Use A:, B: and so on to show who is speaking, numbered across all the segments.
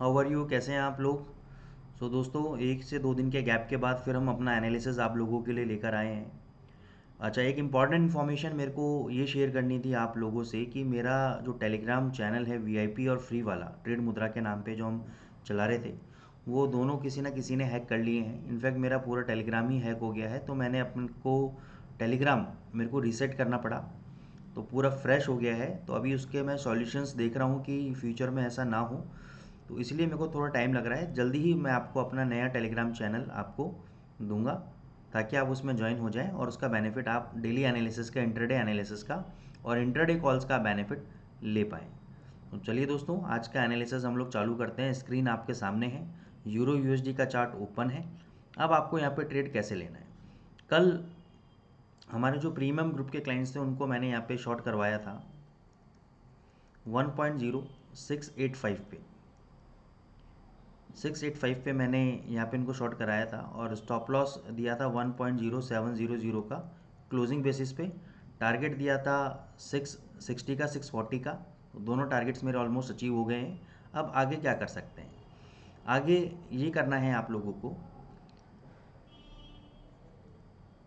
A: How are you, कैसे हैं आप लोग। दोस्तों 1 से 2 दिन के गैप के बाद फिर हम अपना एनालिसिस आप लोगों के लिए लेकर आए हैं। अच्छा, एक इम्पॉर्टेंट इन्फॉर्मेशन मेरे को ये शेयर करनी थी आप लोगों से कि मेरा जो टेलीग्राम चैनल है वीआईपी और फ्री वाला, ट्रेड मुद्रा के नाम पे जो हम चला रहे थे, वो दोनों किसी ना किसी ने हैक कर लिए हैं। इनफैक्ट मेरा पूरा टेलीग्राम ही हैक हो गया है, तो मैंने अपन को टेलीग्राम मेरे को रीसेट करना पड़ा, तो पूरा फ्रेश हो गया है। तो अभी उसके मैं सॉल्यूशंस देख रहा हूँ कि फ्यूचर में ऐसा ना हो, तो इसलिए मेरे को थोड़ा टाइम लग रहा है। जल्दी ही मैं आपको अपना नया टेलीग्राम चैनल आपको दूंगा, ताकि आप उसमें ज्वाइन हो जाएं और उसका बेनिफिट आप डेली एनालिसिस का, इंटरडे एनालिसिस का और इंटरडे कॉल्स का बेनिफिट ले पाएँ। तो चलिए दोस्तों, आज का एनालिसिस हम लोग चालू करते हैं। स्क्रीन आपके सामने है, यूरो यूएसडी का चार्ट ओपन है। अब आपको यहाँ पे ट्रेड कैसे लेना है। कल हमारे जो प्रीमियम ग्रुप के क्लाइंट्स थे उनको मैंने यहाँ पे शॉर्ट करवाया था 1.0685 पे, 685 पे मैंने यहाँ पे इनको शॉर्ट कराया था और स्टॉप लॉस दिया था 1.0700 का क्लोजिंग बेसिस पे। टारगेट दिया था 660 का, 640 का। तो दोनों टारगेट्स मेरे ऑलमोस्ट अचीव हो गए हैं। अब आगे क्या कर सकते हैं, आगे ये करना है आप लोगों को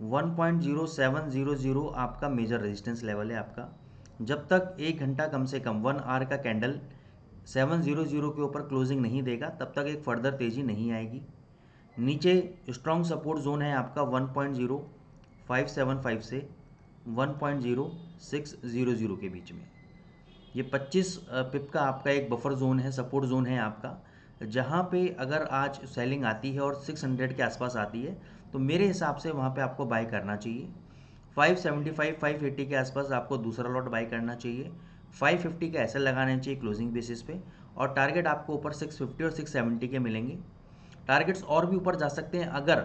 A: 1.0700 आपका मेजर रेजिस्टेंस लेवल है आपका। जब तक 1 घंटा कम से कम 1 आवर का कैंडल 700 के ऊपर क्लोजिंग नहीं देगा, तब तक एक फर्दर तेज़ी नहीं आएगी। नीचे स्ट्रॉन्ग सपोर्ट जोन है आपका 1.0575 से 1.0600 के बीच में। ये 25 पिप का आपका एक बफर जोन है, सपोर्ट जोन है आपका, जहाँ पे अगर आज सेलिंग आती है और 600 के आसपास आती है, तो मेरे हिसाब से वहाँ पे आपको बाय करना चाहिए। 575 580 के आसपास आपको दूसरा लॉट बाय करना चाहिए। 550 का ऐसे लगाना चाहिए क्लोजिंग बेसिस पे, और टारगेट आपको ऊपर 650 और 670 के मिलेंगे। टारगेट्स और भी ऊपर जा सकते हैं। अगर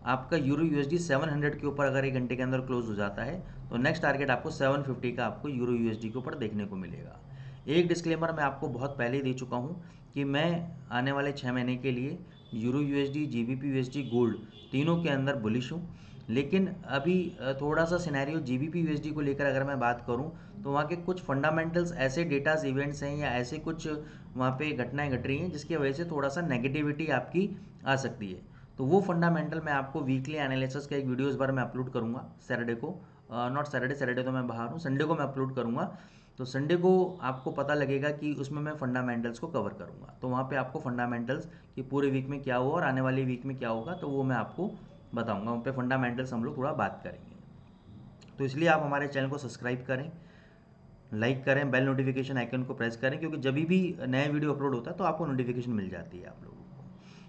A: आपका यूरो यूएसडी 700 के ऊपर अगर 1 घंटे के अंदर क्लोज हो जाता है, तो नेक्स्ट टारगेट आपको 750 का आपको यूरो यूएसडी के ऊपर देखने को मिलेगा। एक डिस्क्लेमर मैं आपको बहुत पहले ही दे चुका हूँ कि मैं आने वाले 6 महीने के लिए euro USD, GBP USD, gold तीनों के अंदर बुलिश हूँ। लेकिन अभी थोड़ा सा सिनेरियो जीबीपी यूएसडी को लेकर अगर मैं बात करूं, तो वहाँ के कुछ फंडामेंटल्स, ऐसे डेटास, इवेंट्स हैं या ऐसे कुछ वहाँ पे घटनाएं घट रही हैं जिसकी वजह से थोड़ा सा नेगेटिविटी आपकी आ सकती है। तो वो फंडामेंटल मैं आपको वीकली एनालिसिस का एक वीडियो इस बार मैं अपलोड करूँगा सैटरडे को। नॉट सैटरडे, सैटरडे तो मैं बाहर हूँ, संडे को मैं अपलोड करूँगा। तो संडे को आपको पता लगेगा कि उसमें मैं फंडामेंटल्स को कवर करूँगा। तो वहाँ पे आपको फंडामेंटल्स कि पूरे वीक में क्या हुआ और आने वाली वीक में क्या होगा, तो वो मैं आपको बताऊँगा। वहाँ पे फंडामेंटल्स हम लोग थोड़ा बात करेंगे। तो इसलिए आप हमारे चैनल को सब्सक्राइब करें, लाइक करें, बेल नोटिफिकेशन आइकन को प्रेस करें, क्योंकि जब भी नया वीडियो अपलोड होता है तो आपको नोटिफिकेशन मिल जाती है आप लोगों को।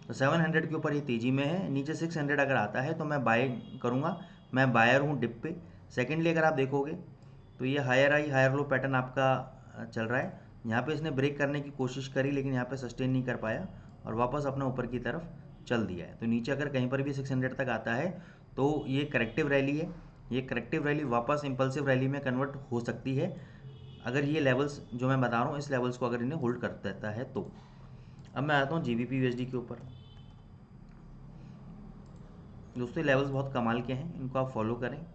A: तो 700 के ऊपर ये तेज़ी में है। नीचे 600 अगर आता है तो मैं बाय करूँगा, मैं बायर हूँ डिप पे। सेकेंडली अगर आप देखोगे तो ये higher high higher low pattern आपका चल रहा है। यहाँ पे इसने ब्रेक करने की कोशिश करी, लेकिन यहाँ पे सस्टेन नहीं कर पाया और वापस अपना ऊपर की तरफ चल दिया है। तो नीचे अगर कहीं पर भी 600 तक आता है तो ये करेक्टिव रैली है। ये करेक्टिव रैली वापस इंपल्सिव रैली में कन्वर्ट हो सकती है, अगर ये लेवल्स जो मैं बता रहा हूँ, इस लेवल्स को अगर इन्हें होल्ड कर देता है तो। अब मैं आता हूँ जीबीपी यूएसडी के ऊपर। दोस्तों लेवल्स बहुत कमाल के हैं, इनको आप फॉलो करें।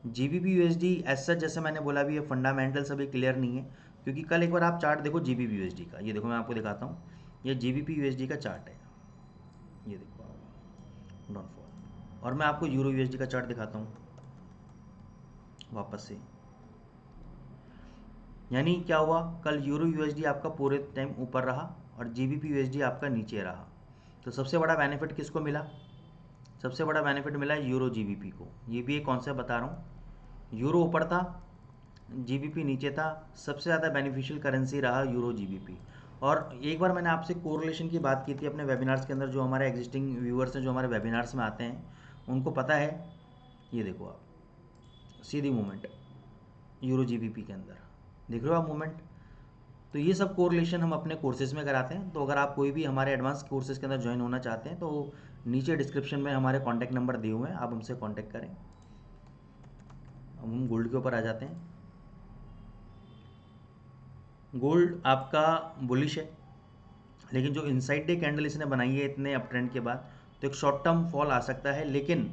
A: जीबीपी यूएसडी एज सच, जैसे मैंने बोला भी, ये फंडामेंटल्स अभी क्लियर नहीं है, क्योंकि कल एक बार आप चार्ट देखो जीबीपी यूएसडी का। ये देखो, मैं आपको दिखाता हूँ, ये जीबीपी यूएसडी का चार्ट है, ये देखो आप, डाउनफॉल। और मैं आपको यूरो यूएसडी का चार्ट दिखाता हूँ वापस से। यानी क्या हुआ, कल यूरो यूएसडी आपका पूरे टाइम ऊपर रहा और जीबीपी यूएसडी आपका नीचे रहा। तो सबसे बड़ा बेनिफिट किसको मिला, सबसे बड़ा बेनिफिट मिला यूरो जीबीपी को। ये भी एक कॉन्सेप्ट बता रहा हूँ, यूरो ऊपर था, जीबीपी नीचे था, सबसे ज़्यादा बेनिफिशियल करेंसी रहा यूरो जीबीपी। और एक बार मैंने आपसे कोरिलेशन की बात की थी अपने वेबिनार्स के अंदर, जो हमारे एग्जिस्टिंग व्यूअर्स हैं जो हमारे वेबिनार्स में आते हैं उनको पता है। ये देखो आप, सीधी मूवमेंट यूरो जीबीपी के अंदर, देख रहे हो आप मूवमेंट। तो ये सब कोरिलेशन हम अपने कोर्सेज में कराते हैं। तो अगर आप कोई भी हमारे एडवांस कोर्सेज के अंदर ज्वाइन होना चाहते हैं तो नीचे डिस्क्रिप्शन में हमारे कॉन्टैक्ट नंबर दिए हुए हैं, आप हमसे कॉन्टैक्ट करें। अब हम गोल्ड के ऊपर आ जाते हैं। गोल्ड आपका बुलिश है, लेकिन जो इनसाइड डे कैंडल इसने बनाई है इतने अप ट्रेंड के बाद, तो एक शॉर्ट टर्म फॉल आ सकता है। लेकिन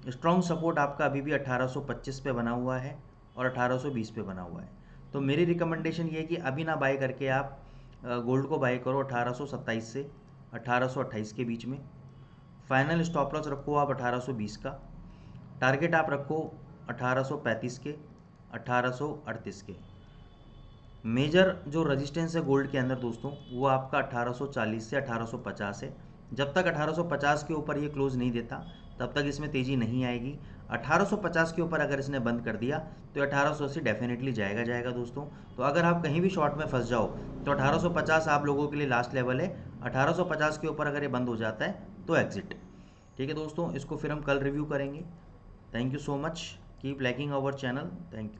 A: स्ट्रॉन्ग सपोर्ट आपका अभी भी 1825 पे बना हुआ है और 1820 पे बना हुआ है। तो मेरी रिकमेंडेशन ये है कि अभी ना बाय करके आप गोल्ड को बाय करो 1827 से 1828 के बीच में। फाइनल स्टॉप लॉस रखो आप 1820 का। टारगेट आप रखो 1835 के, 1838 के। मेजर जो रेजिस्टेंस है गोल्ड के अंदर दोस्तों वो आपका 1840 से 1850 है। जब तक 1850 के ऊपर ये क्लोज नहीं देता तब तक इसमें तेज़ी नहीं आएगी। 1850 के ऊपर अगर इसने बंद कर दिया तो 1880 डेफिनेटली जाएगा दोस्तों। तो अगर आप कहीं भी शॉर्ट में फंस जाओ तो 1850 आप लोगों के लिए लास्ट लेवल है। 1850 के ऊपर अगर ये बंद हो जाता है तो एग्जिट। ठीक है दोस्तों, इसको फिर हम कल रिव्यू करेंगे। Thank you so much, keep liking our channel. Thank you.